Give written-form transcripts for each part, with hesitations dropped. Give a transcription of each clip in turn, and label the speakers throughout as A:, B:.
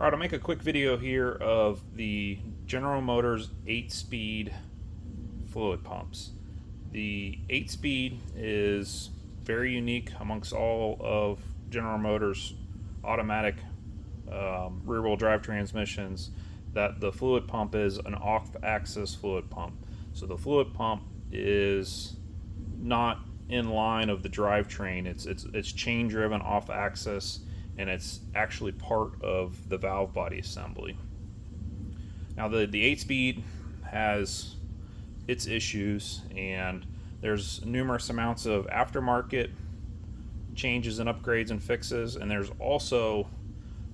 A: Alright, I'll make a quick video here of the General Motors 8-speed fluid pumps. The 8-speed is very unique amongst all of General Motors automatic rear-wheel drive transmissions, that the fluid pump is an off-axis fluid pump. So the fluid pump is not in line of the drivetrain. It's chain driven off axis, and it's actually part of the valve body assembly. Now the 8-speed has its issues, and there's numerous amounts of aftermarket changes and upgrades and fixes, and there's also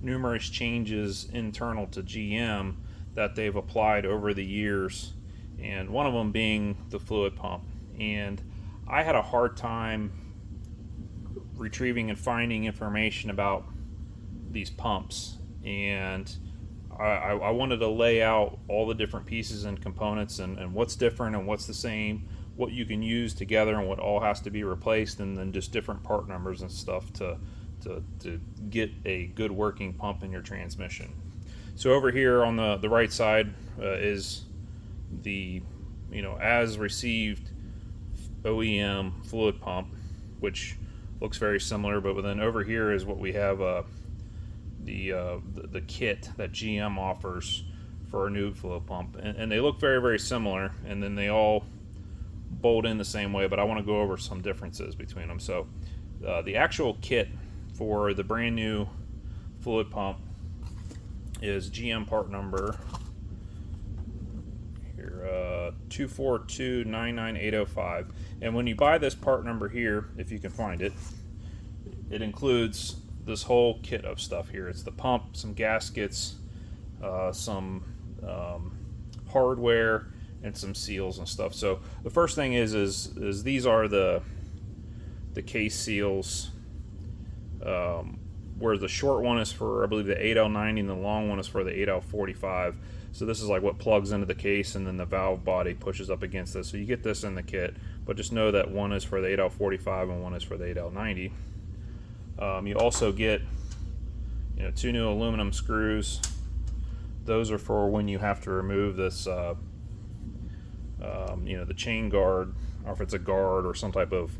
A: numerous changes internal to GM that they've applied over the years, and one of them being the fluid pump. And I had a hard time retrieving and finding information about these pumps, and I wanted to lay out all the different pieces and components, and what's different and what's the same, what you can use together and what all has to be replaced, and then just different part numbers and stuff to get a good working pump in your transmission. So over here on the right side is the as received OEM fluid pump, which looks very similar, but then over here is what we have the kit that GM offers for a new fluid pump, and they look very, very similar, and then they all bolt in the same way, but I want to go over some differences between them. So the actual kit for the brand new fluid pump is GM part number here, 242-99805, and when you buy this part number here, if you can find it, it includes this whole kit of stuff here. It's the pump, some gaskets, some hardware, and some seals and stuff. So the first thing is these are the case seals, where the short one is for, I believe, the 8L90, and the long one is for the 8L45. So this is like what plugs into the case, and then the valve body pushes up against this. So you get this in the kit, but just know that one is for the 8L45 and one is for the 8L90. You also get two new aluminum screws. Those are for when you have to remove this the chain guard, or if it's a guard or some type of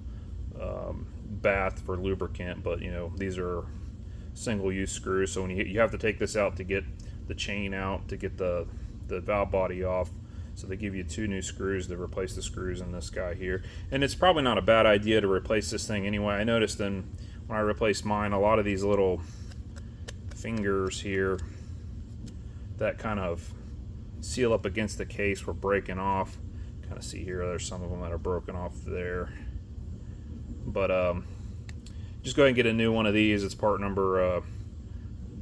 A: bath for lubricant. But these are single-use screws, so when you have to take this out to get the chain out, to get the valve body off. So they give you two new screws to replace the screws in this guy here. And it's probably not a bad idea to replace this thing anyway. I noticed when I replaced mine, a lot of these little fingers here that kind of seal up against the case were breaking off. Kind of see here, there's some of them that are broken off there. But just go ahead and get a new one of these. It's part number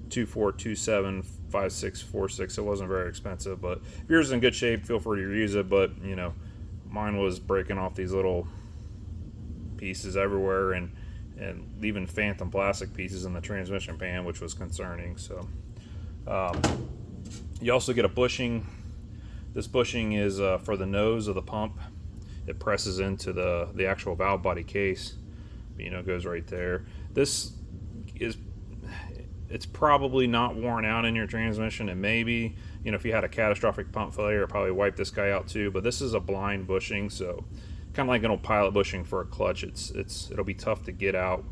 A: 24275646. It wasn't very expensive, but if yours is in good shape, feel free to reuse it. But mine was breaking off these little pieces everywhere, and leaving phantom plastic pieces in the transmission pan, which was concerning. So you also get a bushing. This bushing is for the nose of the pump. It presses into the actual valve body case. It goes right there. This is, it's probably not worn out in your transmission, and maybe if you had a catastrophic pump failure, it probably wiped this guy out too. But this is a blind bushing, so kind of like an old pilot bushing for a clutch. It'll be tough to get out,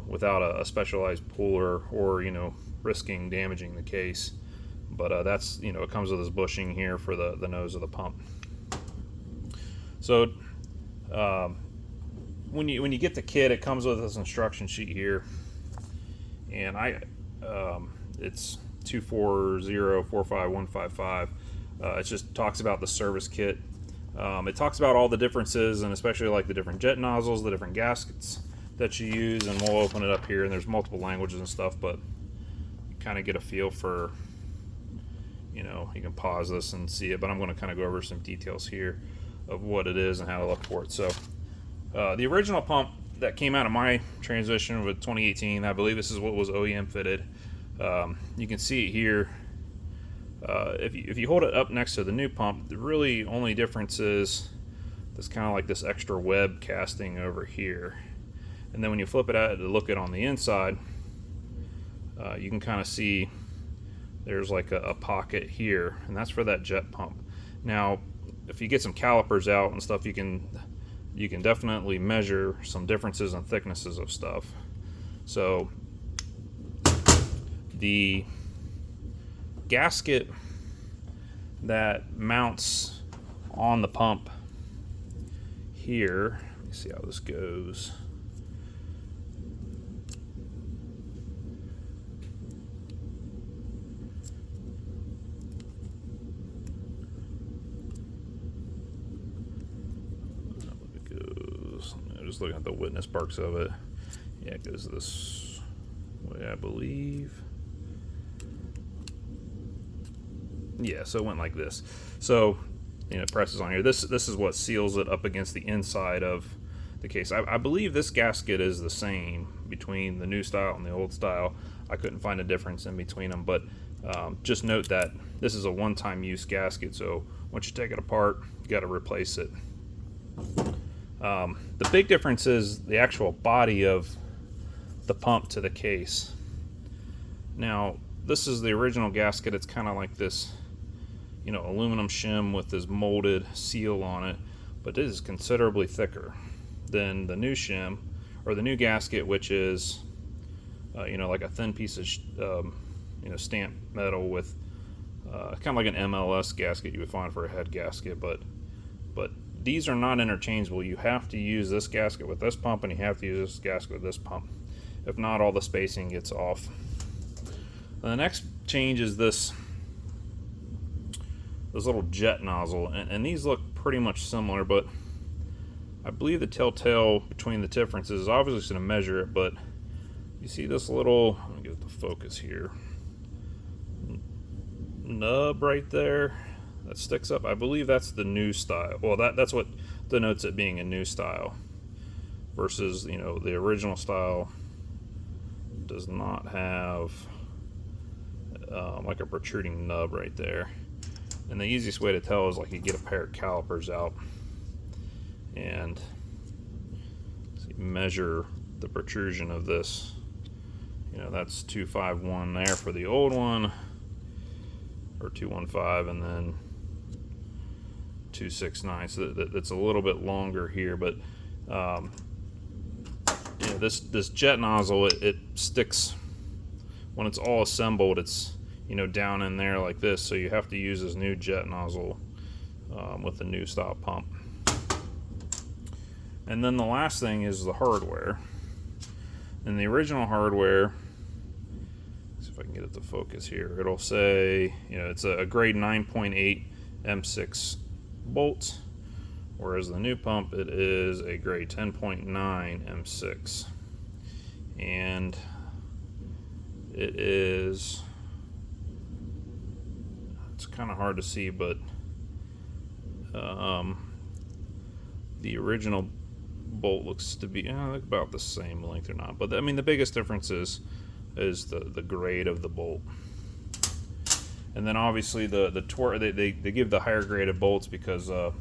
A: without a specialized puller, or risking damaging the case. But that's it comes with this bushing here for the nose of the pump. So when you get the kit, it comes with this instruction sheet here, and it's 24045155. It just talks about the service kit. It talks about all the differences, and especially like the different jet nozzles, the different gaskets that you use, and we'll open it up here, and there's multiple languages and stuff, but you kind of get a feel for, you can pause this and see it, but I'm going to kind of go over some details here of what it is and how to look for it. So the original pump that came out of my transmission with 2018, I believe this is what was OEM fitted. You can see it here. If you hold it up next to the new pump, the really only difference is there's kind of like this extra web casting over here, and then when you flip it out to look at on the inside, you can kind of see there's like a pocket here, and that's for that jet pump. Now, if you get some calipers out and stuff, you can definitely measure some differences in thicknesses of stuff. So the gasket that mounts on the pump here, let me see how this goes. Just looking at the witness parts of it. Yeah, it goes this way, I believe. Yeah, so it went like this. So, it presses on here. This is what seals it up against the inside of the case. I believe this gasket is the same between the new style and the old style. I couldn't find a difference in between them, but just note that this is a one-time use gasket, so once you take it apart, you got to replace it. The big difference is the actual body of the pump to the case. Now, this is the original gasket. It's kind of like this, aluminum shim with this molded seal on it, but it is considerably thicker than the new shim, or the new gasket, which is, like a thin piece of, stamped metal with kind of like an MLS gasket you would find for a head gasket, but these are not interchangeable. You have to use this gasket with this pump, and you have to use this gasket with this pump. If not, all the spacing gets off. The next change is this little jet nozzle, and these look pretty much similar, but I believe the telltale between the differences is obviously going to measure it, but you see this little, let me get the focus here, nub right there that sticks up. I believe that's the new style. Well, that's what denotes it being a new style versus, the original style does not have like a protruding nub right there. And the easiest way to tell is like you get a pair of calipers out and measure the protrusion of this. That's 251 there for the old one, or 215, and then 269. So that's a little bit longer here, but this jet nozzle, it sticks when it's all assembled. It's down in there like this, so you have to use this new jet nozzle with the new style pump. And then the last thing is the hardware. And the original hardware, let's see if I can get it to focus here. It'll say, it's a grade 9.8 M6 bolt, whereas the new pump, it is a grade 10.9 M6. And it is, it's kind of hard to see, but the original bolt looks to be about the same length or not, but I mean the biggest difference is the grade of the bolt. And then obviously the torque, they give the higher graded bolts because the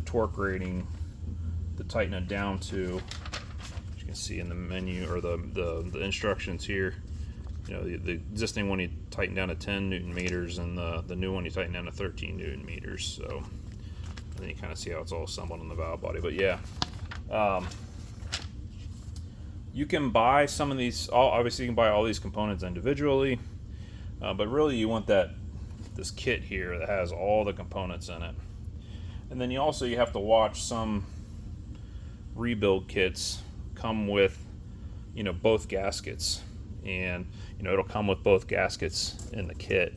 A: torque rating to tighten it down to, as you can see in the menu or the instructions here, the existing one you tighten down to 10 Newton meters, and the new one you tighten down to 13 Newton meters. So then you kind of see how it's all assembled in the valve body. But yeah, you can buy some of these. Obviously, you can buy all these components individually, but really you want this kit here that has all the components in it. And then you have to watch some rebuild kits come with both gaskets, and it'll come with both gaskets in the kit,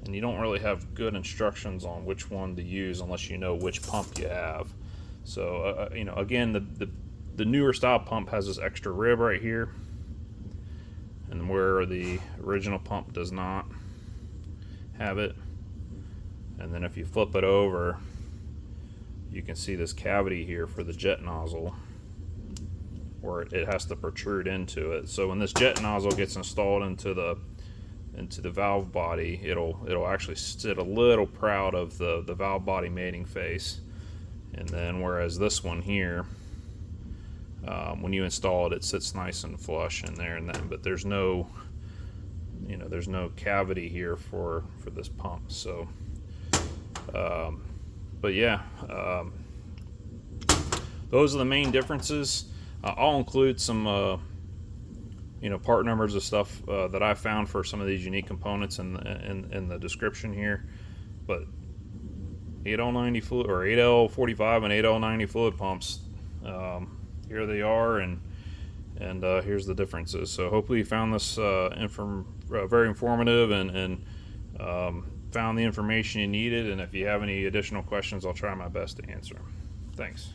A: and you don't really have good instructions on which one to use unless you know which pump you have. So again, the newer style pump has this extra rib right here, and where the original pump does not have it. And then if you flip it over, you can see this cavity here for the jet nozzle where it has to protrude into it. So when this jet nozzle gets installed into the valve body, it'll actually sit a little proud of the valve body mating face. And then whereas this one here, when you install it, it sits nice and flush in there, but there's no you know, there's no cavity here for this pump. So but yeah, those are the main differences. I'll include some you know, part numbers of stuff that I found for some of these unique components in the description here. But 8L90 fluid, or 8L45 and 8L90 fluid pumps, here they are, and here's the differences. So hopefully you found this very informative, and found the information you needed. And if you have any additional questions, I'll try my best to answer them. Thanks.